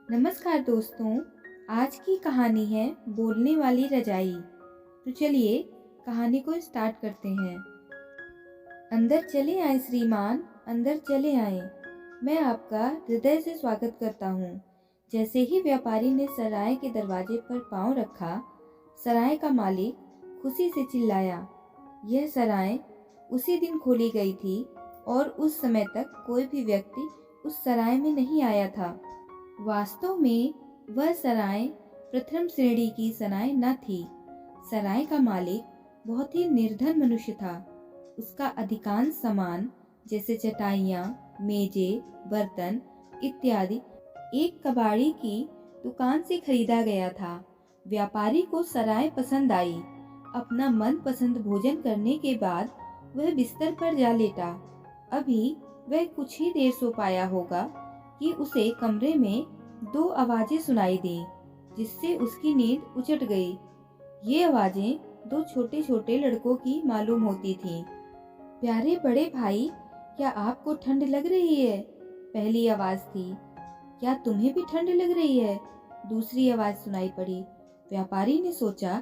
नमस्कार दोस्तों। आज की कहानी है बोलने वाली रजाई। तो चलिए कहानी को स्टार्ट करते हैं। अंदर चले आए श्रीमान, अंदर चले आए। मैं आपका हृदय से स्वागत करता हूँ। जैसे ही व्यापारी ने सराय के दरवाजे पर पांव रखा, सराय का मालिक खुशी से चिल्लाया। यह सराय उसी दिन खोली गई थी और उस समय तक कोई भी व्यक्ति उस सराय में नहीं आया था। वास्तव में वह सराय प्रथम श्रेणी की सराय न थी। सराय का मालिक बहुत ही निर्धन मनुष्य था। उसका अधिकांश सामान जैसे चटाइयाँ, मेजे, बर्तन इत्यादि एक कबाड़ी की दुकान से खरीदा गया था। व्यापारी को सराय पसंद आई। अपना मनपसंद भोजन करने के बाद वह बिस्तर पर जा लेटा। अभी वह कुछ ही देर सो पाया होगा कि उसे कमरे में दो आवाजें सुनाई दी, जिससे उसकी नींद उचट गई। ये आवाजें दो छोटे छोटे लड़कों की मालूम होती थीं। प्यारे बड़े भाई, क्या आपको ठंड लग रही है? पहली आवाज थी। क्या तुम्हें भी ठंड लग रही है? दूसरी आवाज सुनाई पड़ी। व्यापारी ने सोचा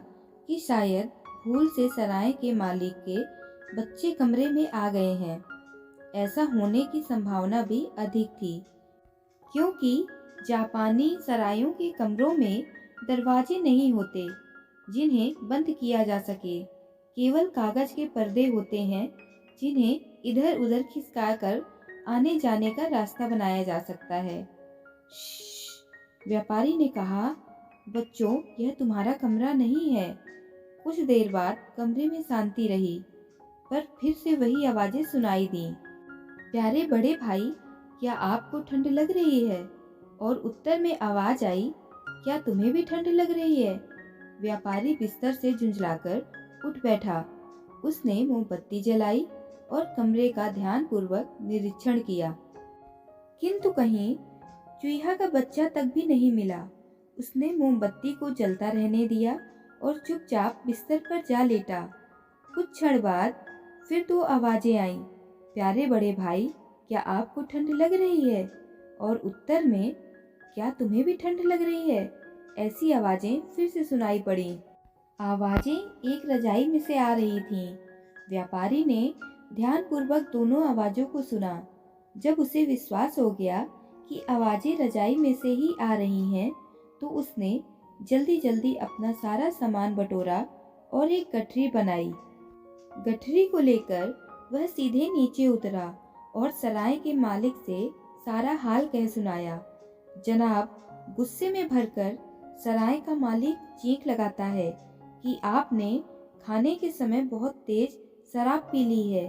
कि शायद भूल से सराय के मालिक के बच्चे कमरे में आ गए हैं। ऐसा होने की संभावना भी अधिक थी, क्योंकि जापानी सरायों के कमरों में दरवाजे नहीं होते जिन्हें बंद किया जा सके। केवल कागज के पर्दे होते हैं जिन्हें इधर उधर खिसकाकर आने जाने का रास्ता बनाया जा सकता है। श्श्श, व्यापारी ने कहा। बच्चों, यह तुम्हारा कमरा नहीं है। कुछ देर बाद कमरे में शांति रही, पर फिर से वही आवाजें सुनाई दी। प्यारे बड़े भाई, क्या आपको ठंड लग रही है? और उत्तर में आवाज आई, क्या तुम्हें भी ठंड लग रही है? व्यापारी बिस्तर से झुंझलाकर उठ बैठा। उसने मोमबत्ती जलाई और कमरे का ध्यानपूर्वक निरीक्षण किया, किंतु कहीं चूहा का बच्चा तक भी नहीं मिला। उसने मोमबत्ती को जलता रहने दिया और चुपचाप बिस्तर पर जा लेटा। कुछ क्षण बाद फिर दो आवाजें आईं। प्यारे बड़े भाई, क्या आपको ठंड लग रही है? और उत्तर में, क्या तुम्हें भी ठंड लग रही है? ऐसी आवाजें फिर से सुनाई पड़ी। आवाजें एक रजाई में से आ रही थीं। व्यापारी ने ध्यानपूर्वक दोनों आवाजों को सुना। जब उसे विश्वास हो गया कि आवाजें रजाई में से ही आ रही हैं, तो उसने जल्दी जल्दी अपना सारा सामान बटोरा और एक गठरी बनाई। गठरी को लेकर वह सीधे नीचे उतरा और सराय के मालिक से सारा हाल कह सुनाया। जनाब, गुस्से में भरकर सराय का मालिक चीख लगाता है कि आपने खाने के समय बहुत तेज शराब पी ली है,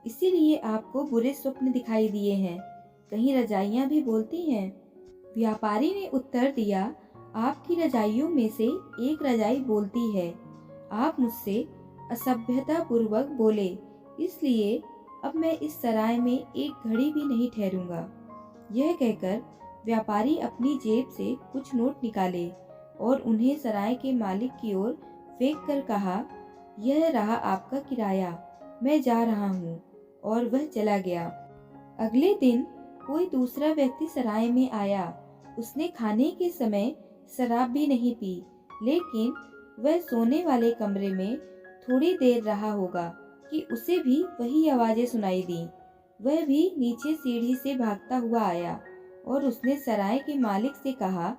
इसीलिए आपको बुरे स्वप्न दिखाई दिए हैं। कहीं रजाइयां भी बोलती हैं? व्यापारी ने उत्तर दिया, आपकी रजाइयों में से एक रजाई बोलती है। आप मुझसे असभ्यता पूर्वक बोले, इसलिए अब मैं इस सराय में एक घड़ी भी नहीं ठहरूंगा। यह कहकर व्यापारी अपनी जेब से कुछ नोट निकाले और उन्हें सराय के मालिक की ओर फेंक कर कहा, यह रहा आपका किराया, मैं जा रहा हूँ। और वह चला गया। अगले दिन कोई दूसरा व्यक्ति सराय में आया। उसने खाने के समय शराब भी नहीं पी, लेकिन वह सोने वाले कमरे में थोड़ी देर रहा होगा कि उसे भी वही आवाजें सुनाई दी। वह भी नीचे सीढ़ी से भागता हुआ आया और उसने सराय के मालिक से कहा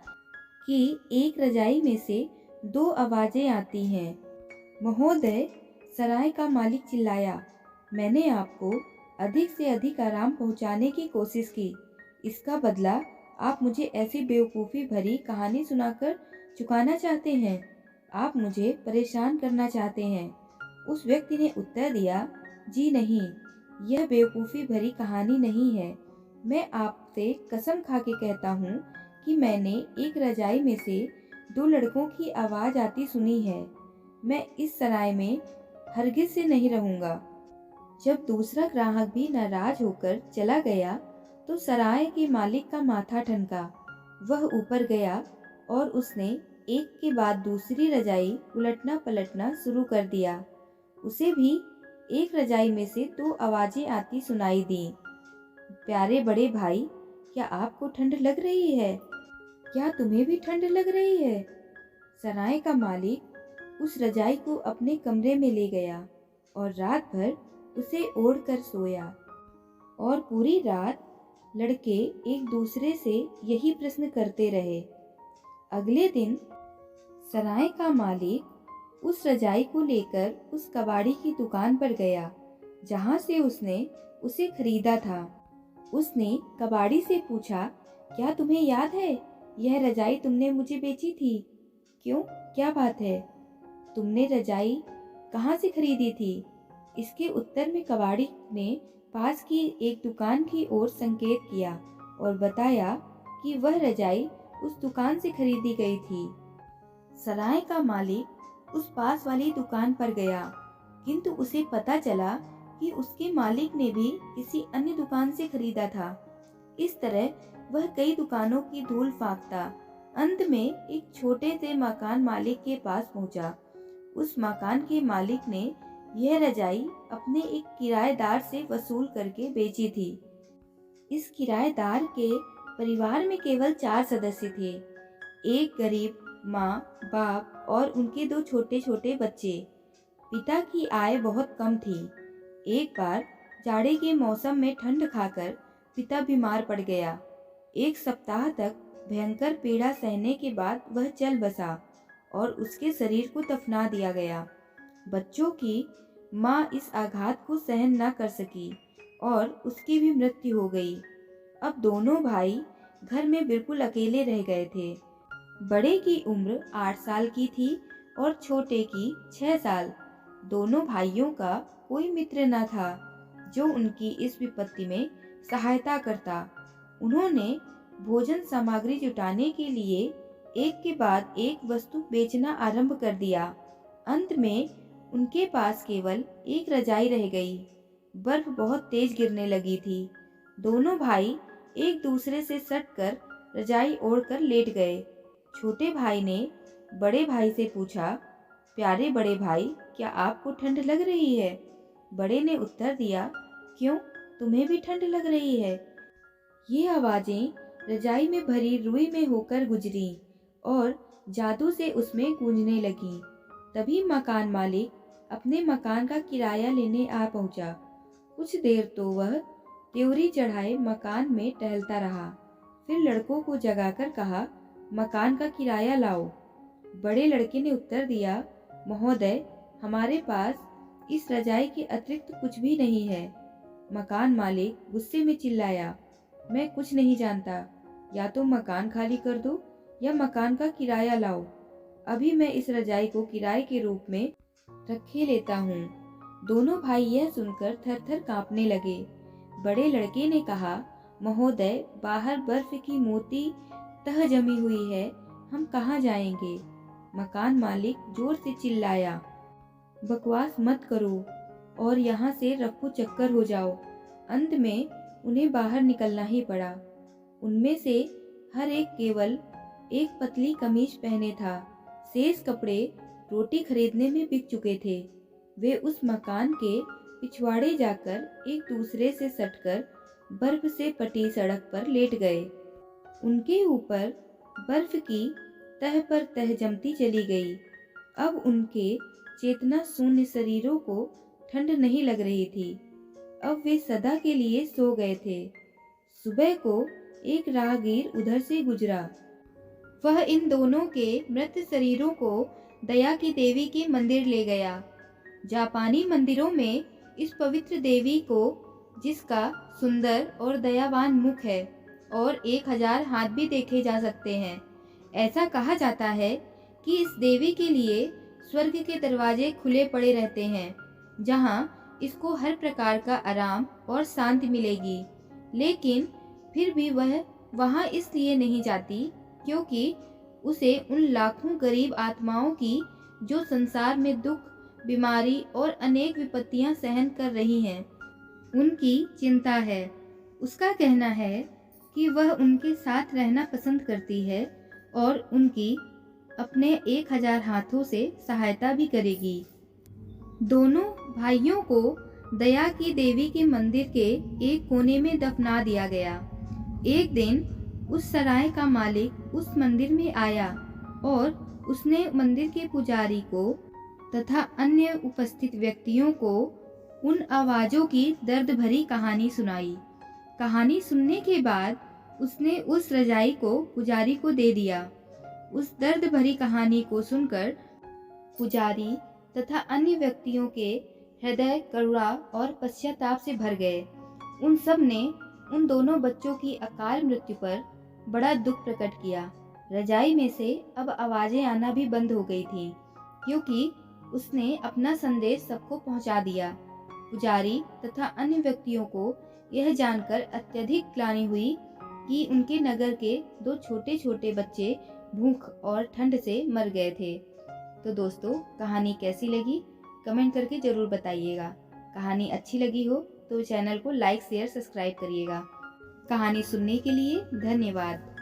कि एक रजाई में से दो आवाजें आती हैं। महोदय, सराय का मालिक चिल्लाया, मैंने आपको अधिक से अधिक आराम पहुंचाने की कोशिश की। इसका बदला आप मुझे ऐसी बेवकूफ़ी भरी कहानी सुनाकर चुकाना चाहते हैं। आप मुझे परेशान करना चाहते हैं। उस व्यक्ति ने उत्तर दिया, जी नहीं, यह बेवकूफ़ी भरी कहानी नहीं है। मैं आपसे कसम खा के कहता हूँ कि मैंने एक रजाई में से दो लड़कों की आवाज़ आती सुनी है। मैं इस सराय में हरगिज से नहीं रहूँगा। जब दूसरा ग्राहक भी नाराज होकर चला गया, तो सराय के मालिक का माथा ठनका। वह ऊपर गया और उसने एक के बाद दूसरी रजाई उलटना पलटना शुरू कर दिया। उसे भी एक रजाई में से दो आवाजें आती सुनाई दी। प्यारे बड़े भाई, क्या आपको ठंड लग रही है? क्या तुम्हें भी ठंड लग रही है? सराय का मालिक उस रजाई को अपने कमरे में ले गया और रात भर उसे ओढ़ कर सोया। और पूरी रात लड़के एक दूसरे से यही प्रश्न करते रहे। अगले दिन सराय का मालिक उस रजाई को लेकर उस कबाड़ी की दुकान पर गया जहाँ से उसने उसे खरीदा था। उसने कबाड़ी से पूछा, क्या तुम्हें याद है यह रजाई तुमने मुझे बेची थी? क्यों, क्या बात है? तुमने रजाई कहाँ से खरीदी थी? इसके उत्तर में कबाड़ी ने पास की एक दुकान की ओर संकेत किया और बताया कि वह रजाई उस दुकान से खरीदी गई थी। सराय का मालिक उस पास वाली दुकान पर गया, किंतु उसे पता चला कि उसके मालिक ने भी किसी अन्य दुकान से खरीदा था। इस तरह वह कई दुकानों की धूल फांकता अंत में एक छोटे से मकान मालिक के पास पहुंचा। उस मकान के मालिक ने यह रजाई अपने एक किराएदार से वसूल करके बेची थी। इस किराएदार के परिवार में केवल 4 सदस्य थे, एक गरीब माँ, बाप और उनके 2 छोटे छोटे बच्चे। पिता की आय बहुत कम थी। एक बार जाड़े के मौसम में ठंड खाकर पिता बीमार पड़ गया। 1 सप्ताह तक भयंकर पीड़ा सहने के बाद वह चल बसा और उसके शरीर को दफना दिया गया। बच्चों की माँ इस आघात को सहन न कर सकी और उसकी भी मृत्यु हो गई। अब दोनों भाई घर में बिल्कुल अकेले रह गए थे। बड़े की उम्र 8 साल की थी और छोटे की 6 साल। दोनों भाइयों का कोई मित्र न था जो उनकी इस विपत्ति में सहायता करता। उन्होंने भोजन सामग्री जुटाने के लिए एक के बाद एक वस्तु बेचना आरंभ कर दिया। अंत में उनके पास केवल एक रजाई रह गई। बर्फ बहुत तेज गिरने लगी थी। दोनों भाई एक दूसरे से सटकर रजाई ओढ़कर लेट गए। छोटे भाई ने बड़े भाई से पूछा, प्यारे बड़े भाई, क्या आपको ठंड लग रही है? बड़े ने उत्तर दिया, क्यों, तुम्हें भी ठंड लग रही है? ये आवाजें रजाई में भरी रुई में होकर गुजरी और जादू से उसमें गूंजने लगी। तभी मकान मालिक अपने मकान का किराया लेने आ पहुंचा। कुछ देर तो वह त्योरी चढ़ाए मकान में टहलता रहा। फिर लड़कों को जगाकर कहा, मकान का किराया लाओ। बड़े लड़के ने उत्तर दिया, महोदय, हमारे पास इस रजाई के अतिरिक्त कुछ भी नहीं है। मकान मालिक गुस्से में चिल्लाया, मैं कुछ नहीं जानता, या तो मकान खाली कर दो या मकान का किराया लाओ। अभी मैं इस रजाई को किराए के रूप में रखे लेता हूँ। दोनों भाई यह सुनकर थर-थर कांपने लगे। बड़े लड़के ने कहा, महोदय, बाहर बर्फ की मोटी तह जमी हुई है, हम कहाँ जाएंगे? मकान मालिक जोर से चिल्लाया, बकवास मत करो और यहाँ से रफू चक्कर हो जाओ। अंत में उन्हें बाहर निकलना ही पड़ा। उनमें से हर एक केवल एक पतली कमीज पहने था। शेष कपड़े रोटी खरीदने में बिक चुके थे। वे उस मकान के पिछवाड़े जाकर एक दूसरे से सटकर बर्फ से पटी सड़क पर लेट गए। उनके ऊपर बर्फ की तह पर तह जमती चली गई। अब उनके चेतना शून्य शरीरों को ठंड नहीं लग रही थी। अब वे सदा के लिए सो गए थे। सुबह को एक राहगीर उधर से गुजरा। वह इन दोनों के मृत शरीरों को दया की देवी के मंदिर ले गया। जापानी मंदिरों में इस पवित्र देवी को, जिसका सुंदर और दयावान मुख है और 1000 हाथ भी देखे जा सकते हैं, ऐसा कहा जाता है कि इस देवी के लिए स्वर्ग के दरवाजे खुले पड़े रहते हैं, जहां इसको हर प्रकार का आराम और शांति मिलेगी। लेकिन फिर भी वह वहां इसलिए नहीं जाती क्योंकि उसे उन लाखों गरीब आत्माओं की, जो संसार में दुख, बीमारी और अनेक विपत्तियां सहन कर रही हैं, उनकी चिंता है। उसका कहना है कि वह उनके साथ रहना पसंद करती है और उनकी अपने 1000 हाथों से सहायता भी करेगी। दोनों भाइयों को दया की देवी के मंदिर के एक कोने में दफना दिया गया। एक दिन उस सराय का मालिक उस मंदिर में आया और उसने मंदिर के पुजारी को तथा अन्य उपस्थित व्यक्तियों को उन आवाज़ों की दर्द भरी कहानी सुनाई। कहानी सुनने के बाद उसने उस रजाई को पुजारी को दे दिया। उस दर्द भरी कहानी को सुनकर पुजारी तथा अन्य व्यक्तियों के हृदय करुणा और पश्चाताप से भर गए। उन सब ने उन दोनों बच्चों की अकाल मृत्यु पर बड़ा दुख प्रकट किया। रजाई में से अब आवाज़ें आना भी बंद हो गई थीं, क्योंकि उसने अपना संदेश सबको पहुंचा दिया। पुजारी तथा अन्य व्यक्तियों को यह जानकर अत्यधिक ग्लानि हुई कि उनके नगर के 2 छोटे छोटे बच्चे भूख और ठंड से मर गए थे। तो दोस्तों, कहानी कैसी लगी कमेंट करके ज़रूर बताइएगा। कहानी अच्छी लगी हो तो चैनल को लाइक शेयर सब्सक्राइब करिएगा। कहानी सुनने के लिए धन्यवाद।